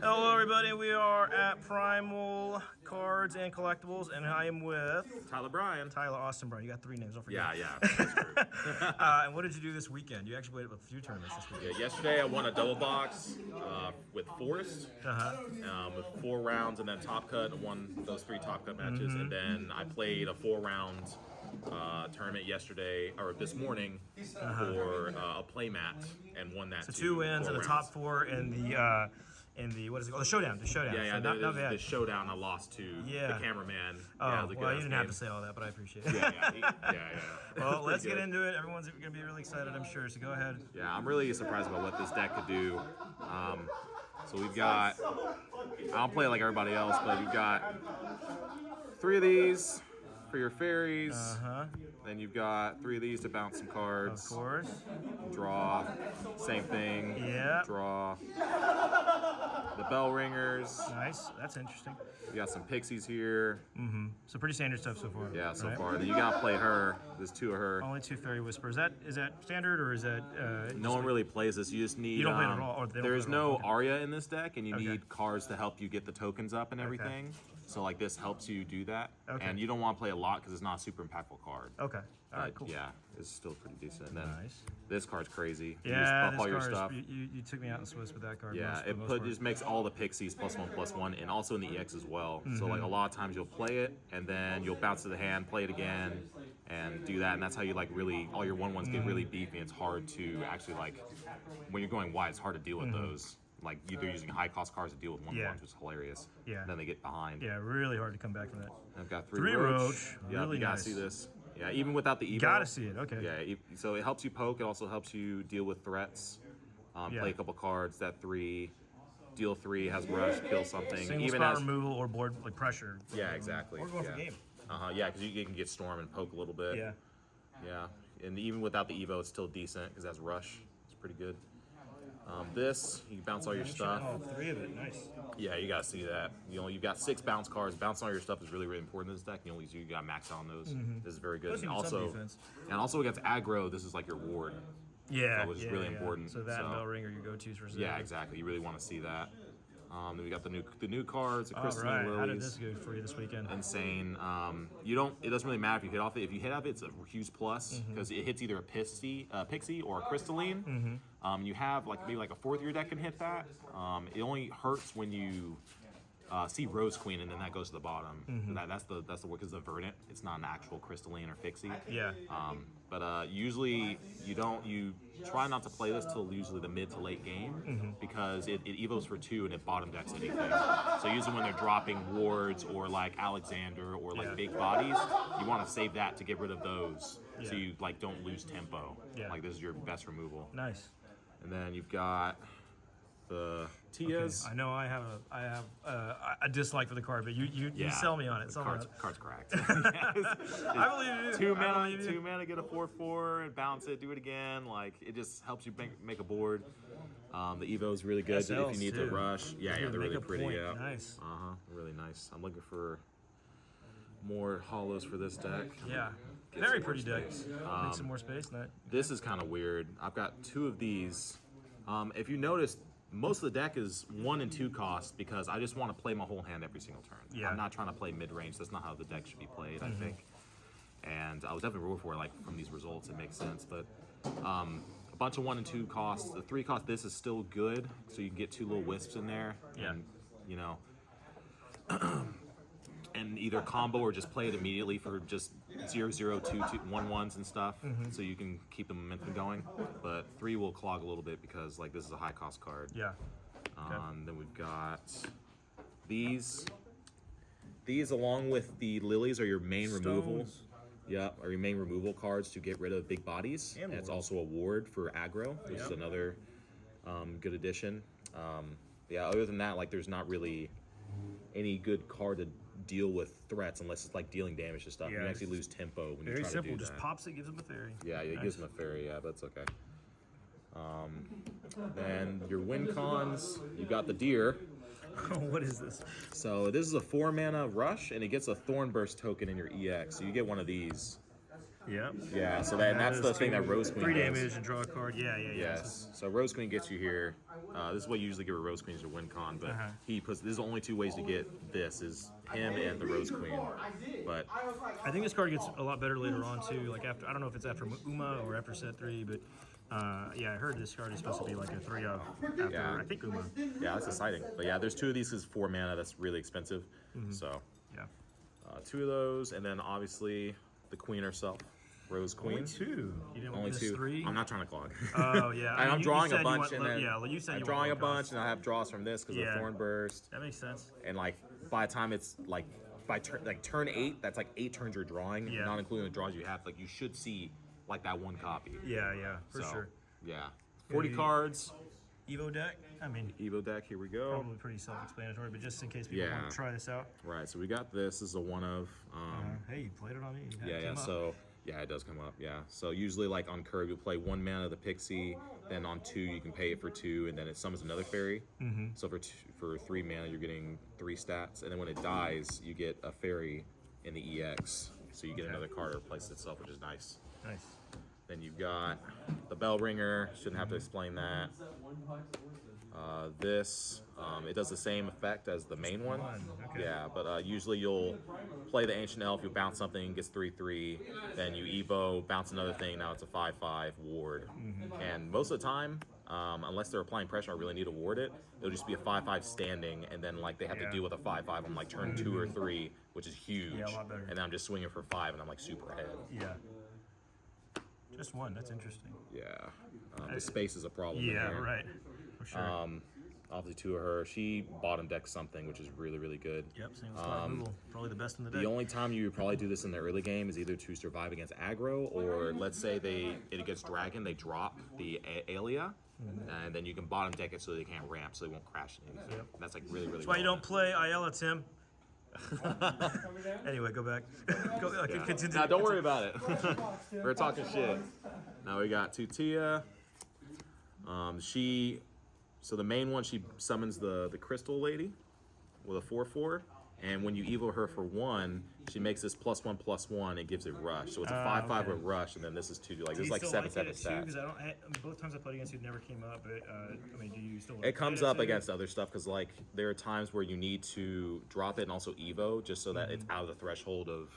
Hello, everybody. We are at Primal Cards and Collectibles, and I am with Tyler Bryan. Tyler Austin Bryan. You got 3 names. Don't forget. Yeah. That's true. And what did you do this weekend? You actually played a few tournaments this weekend. Yeah, yesterday I won a double box with Forest with 4 rounds, and then Top Cut. And won those 3 Top Cut matches, and then I played a 4-round tournament yesterday or this morning for a play mat and won that. So 2 wins and the top 4 in the what is it called? The showdown. Yeah. So not bad. The showdown I lost to the cameraman. Oh, well, you didn't have to say all that, but I appreciate it. Yeah. Well, let's get into it. Everyone's going to be really excited, I'm sure. So go ahead. Yeah, I'm really surprised about what this deck could do. So we've got, I don't play like everybody else, but we've got 3 of these for your fairies. Then you've got 3 of these to bounce some cards. Of course. Draw. Same thing. Yeah. Draw. The bell ringers. Nice. That's interesting. We got some pixies here. So pretty standard stuff so far. Yeah, so far. Then you gotta play her. There's 2 of her. Only 2 fairy whispers. Is that standard or is that? No one really plays this. You just need. You don't play it at all. Or there's no Arya in this deck, and you need cards to help you get the tokens up and everything. So like this helps you do that. And you don't want to play a lot because it's not a super impactful card. Okay. All right. Cool. Yeah, it's still pretty decent. And then nice. This card's crazy. Yeah, you just buff all your card stuff. You took me out in Swiss with that card. Yeah, it just makes all the pixies +1/+1, and also in the EX as well. So like a lot of times you'll play it, and then you'll bounce to the hand, play it again, and do that. And that's how you like really all your 1/1s get really beefy. It's hard to actually like when you're going wide. It's hard to deal with those. Like they're using high cost cards to deal with 1/1s, which is hilarious. Yeah. And then they get behind. Yeah, really hard to come back from that. I've got 3 roach. Yeah, really you gotta nice. see this. Yeah, even without the Evo. Gotta see it. Okay. Yeah, so it helps you poke. It also helps you deal with threats. Play a couple cards. That 3, deal 3, has rush, kill something. Single even spot removal or board like pressure. Yeah, exactly. Or going for game. Yeah, because you can get storm and poke a little bit. Yeah, and even without the Evo, it's still decent because that's rush. It's pretty good. This, you bounce all your stuff. Oh, 3 of it, nice. Yeah, you gotta see that. You've got 6 bounce cards. Bouncing all your stuff is really, really important in this deck. You gotta max out on those. This is very good. And also against aggro, this is like your ward. Yeah, which is really important. So that and Bell Ring are your go-tos for. Yeah, exactly. You really want to see that. Then we got the new cards, the crystalline lilies. How did this go for you this weekend? Insane. It doesn't really matter if you hit off it. If you hit off it, it's a huge plus because it hits either a pixie or a crystalline. You have maybe a 4th year deck can hit that. It only hurts when you see Rose Queen and then that goes to the bottom. And that's the work because the Verdant. It's not an actual crystalline or pixie. Yeah. But usually you try not to play this till usually the mid to late game because it evos for 2 and it bottom decks anything. So usually when they're dropping wards or like Alexander or big bodies, you want to save that to get rid of those so you don't lose tempo. Like this is your best removal. Nice. And then you've got the Tias. Okay. I know I have a dislike for the card, but you sell me on it. Card's cracked. I believe you. 2 mana, get a 4/4 and bounce it. Do it again. It just helps you make a board. The Evo is really good if you need to rush. Yeah, they're really pretty. Yeah. Nice. Really nice. I'm looking for more hollows for this deck. Yeah. Very pretty deck. Make some more space in that. This is kind of weird. I've got 2 of these. If you notice, most of the deck is 1 and 2 cost because I just want to play my whole hand every single turn. Yeah. I'm not trying to play mid-range. That's not how the deck should be played, I think. And I was definitely rooting for from these results. It makes sense. But a bunch of 1 and 2 costs. The 3 cost this is still good, so you can get 2 little wisps in there. Yeah. And, and either combo or just play it immediately for just 0, 0, 2, 1/1s and stuff, so you can keep the momentum going. But 3 will clog a little bit because this is a high cost card. Yeah. Then we've got these. These along with the lilies are your main removal. Yeah, are your main removal cards to get rid of big bodies. And it's also a ward for aggro, which is another good addition. Other than that, there's not really any good card to deal with threats unless it's dealing damage to stuff. You actually lose tempo when you try to do that. Very simple, just pops it, gives him a fairy. Yeah, it gives him a fairy, but that's okay. Then your win cons, you got the deer. What is this? So this is a 4 mana rush and it gets a Thorn Burst token in your EX. So you get one of these. Yeah. Yeah, so that's the thing that Rose Queen 3 does. damage and draw a card. Yeah. Yes. So Rose Queen gets you here. This is what you usually give a Rose Queen to win con, but he puts. This is the only 2 ways to get this: is him and the Rose Queen. But I think this card gets a lot better later on too. Like after, I don't know if it's after Uma or after set 3, but yeah, I heard this card is supposed to be like a 3 of after I think Uma. Yeah, that's exciting. But yeah, there's 2 of these because 4 mana. That's really expensive. So Yeah. 2 of those, and then obviously the Queen herself, Rose Queen. Only 2. You didn't Only want 2. 3. I'm not trying to clog. Oh yeah. And I'm drawing a bunch, and then you said I'm you drawing a want low bunch, cost. and I have draws from this because of Thorn Burst. That makes sense. And like by the time it's like turn 8, that's like 8 turns you're drawing, not including the draws you have. Like you should see like that 1 copy. Yeah, for sure. Yeah, 40 cards. Evo deck. I mean, Evo deck. Here we go. probably pretty self-explanatory, but just in case people want to try this out. Right. So we got this. This is a 1 of. Hey, you played it on me. Yeah. So yeah, it does come up. Yeah. So usually like on curve, you play 1 mana of the Pixie. Then on 2, you can pay it for 2, and then it summons another fairy. So for 3 mana, you're getting 3 stats, and then when it dies, you get a fairy in the EX. So you get another card to replace itself, which is nice. Nice. Then you've got the Bell Ringer. Shouldn't have to explain that. This, it does the same effect as the main one. Okay. Yeah, but usually you'll play the Ancient Elf, you'll bounce something, gets 3/3, then you Evo, bounce another thing, now it's a 5/5 ward. And most of the time, unless they're applying pressure, I really need to ward it, it'll just be a 5/5 standing, and then like they have to deal with a 5/5 on like turn 2 or 3, which is huge. Yeah, a lot better. And then I'm just swinging for 5, and I'm like super ahead. Yeah. Just 1. That's interesting. Yeah. The space is a problem. Yeah, here. right. For sure. Obviously 2 of her. She bottom decks something, which is really, really good. Yep, same with slot removal. Probably the best in the deck. The only time you would probably do this in the early game is either to survive against aggro, or let's say it against dragon, they drop the Alia, and then you can bottom deck it so they can't ramp, so they won't crash into anything. That's like really, really. That's why you don't play Ayala, Tim. Anyway, go back. Continue. Now, don't worry about it. We're talking shit. Now we got Tutia. So the main one, she summons the crystal lady with a 4/4, and when you evo her for 1, she makes this +1/+1. It gives it rush, so it's a 5/5 with rush, and then this is 2. Like this is like 7/7 stats. Because both times I played against you, it never came up. But I mean, do you still? It comes up against other stuff because like there are times where you need to drop it and also evo just so that it's out of the threshold of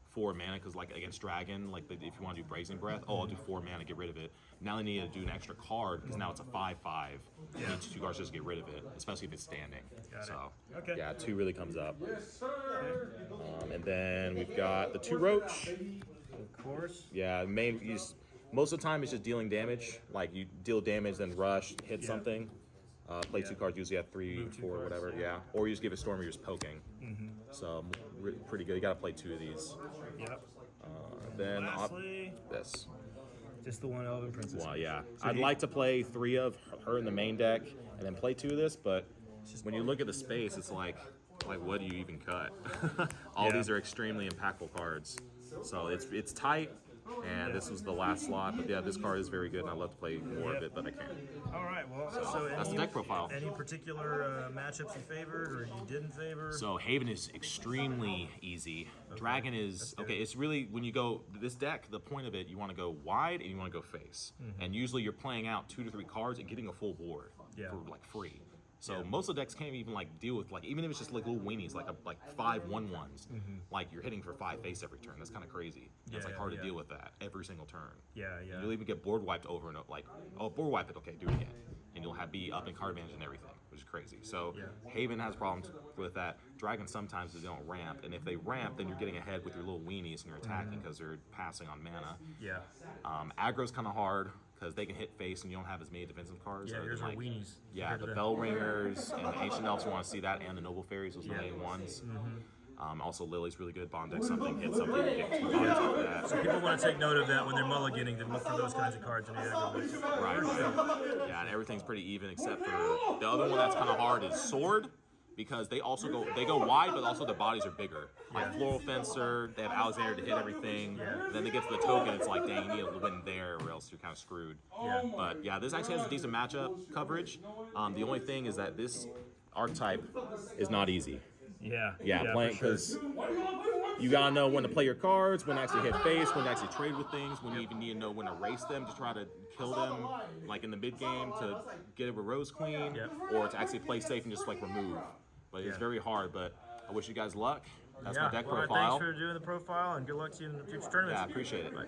4 mana. Because like against dragon, like if you want to do Brazen Breath, I'll do 4 mana, get rid of it. Now they need to do an extra card because now it's a 5/5. You need 2 cards just to get rid of it, especially if it's standing. So yeah, 2 really comes up. And then we've got the 2 Roach. Of course. Yeah, most of the time it's just dealing damage. Like you deal damage, then rush, hit something. Play 2 cards, usually have 3, 4, whatever. Yeah, or you just give a storm, you're just poking. So pretty good. You gotta play 2 of these. Yep. Then Lastly, this. just the 1 Elven Princess. Well, yeah. I'd like to play 3 of her in the main deck and then play 2 of this, but when you look at the space, it's like what do you even cut? All these are extremely impactful cards. So it's tight, and this was the last slot. But yeah, this card is very good, and I'd love to play more of it, but I can't. All right, well, so that's the deck profile. Any particular matchups you favored or you didn't favor? So Haven is extremely easy. Dragon is, okay, it's really, when you go, this deck, the point of it, you want to go wide and you want to go face. And usually you're playing out 2 to 3 cards and getting a full board for like free. So most of the decks can't even like deal with like, even if it's just like little weenies, like 5 1/1s, like you're hitting for 5 face every turn. That's kind of crazy. It's like hard to deal with that every single turn. You'll even get board wiped over and over, like, oh, board wipe it, okay, do it again. And you'll be up in card advantage and everything, which is crazy. So Haven has problems with that. Dragon sometimes they don't ramp, and if they ramp, then you're getting ahead with your little weenies and you're attacking because they're passing on mana. Aggro's kind of hard because they can hit face and you don't have as many defensive cards. Here's our weenies. Yeah, the Bell Ringers and the Ancient Elves, you want to see that, and the Noble Fairies, those are the main ones. Also, Lily's really good. Bond deck something, hit something, get 2 cards off of that. So people want to take note of that when they're mulliganing, then look for those kinds of cards in the aggro list. Right. Yeah, and everything's pretty even except for the other one that's kind of hard is Sword, because they also go wide, but also their bodies are bigger. Like Floral Fencer, they have Alexander to hit everything. Then they get to the token, it's like, dang, you need to win there or else you're kind of screwed. But yeah, this actually has a decent matchup coverage. The only thing is that this archetype is not easy. Yeah, playing because You gotta know when to play your cards, when to actually hit face, when to actually trade with things, when you even need to know when to race them to try to kill them, like in the mid game to get a Rose Queen, or to actually play safe and just like remove. But it's very hard. But I wish you guys luck. That's my deck profile. Thanks for doing the profile, and good luck to you in the future tournaments. Yeah, I appreciate it. Bye.